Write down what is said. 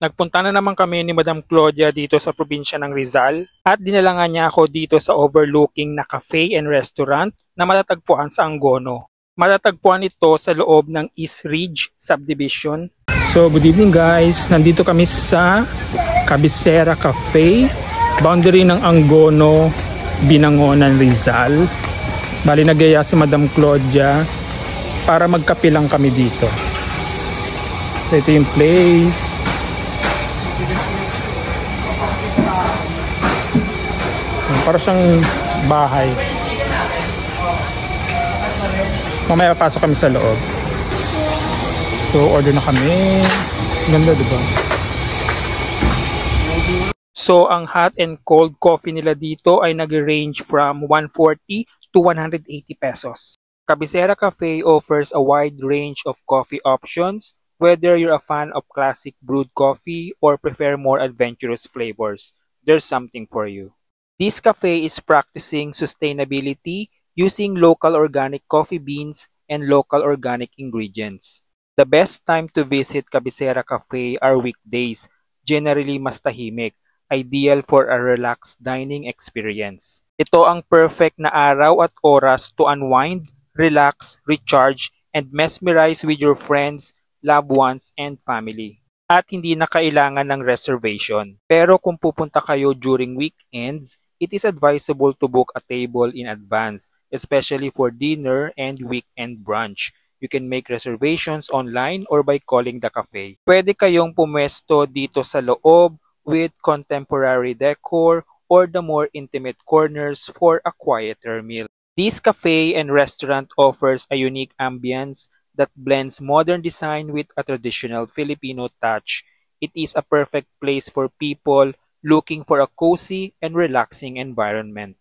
Nagpunta na naman kami ni Madam Claudia dito sa probinsya ng Rizal at dinala nga niya ako dito sa overlooking na cafe and restaurant na matatagpuan sa Angono. Matatagpuan ito sa loob ng East Ridge Subdivision. So good evening guys, nandito kami sa Cabecera Cafe, boundary ng Angono, Binangonan, Rizal. Bali nagaya si Madam Claudia para magkape lang kami dito. So ito yung place. Para siyang bahay. Mamaya pasok kami sa loob. So order na kami. Ganda, diba? So ang hot and cold coffee nila dito ay nag-range from 140 to 180 pesos. Cabecera Cafe offers a wide range of coffee options, whether you're a fan of classic brewed coffee or prefer more adventurous flavors. There's something for you. This cafe is practicing sustainability using local organic coffee beans and local organic ingredients. The best time to visit Cabecera Cafe are weekdays, generally mas tahimik, ideal for a relaxed dining experience. Ito ang perfect na araw at oras to unwind, relax, recharge, and mesmerize with your friends, loved ones, and family. At hindi na kailangan ng reservation. Pero kung pupunta kayo during weekends, it is advisable to book a table in advance, especially for dinner and weekend brunch. You can make reservations online or by calling the cafe. Pwede kayong pumesto dito sa loob with contemporary decor or the more intimate corners for a quieter meal. This cafe and restaurant offers a unique ambience that blends modern design with a traditional Filipino touch. It is a perfect place for people looking for a cozy and relaxing environment.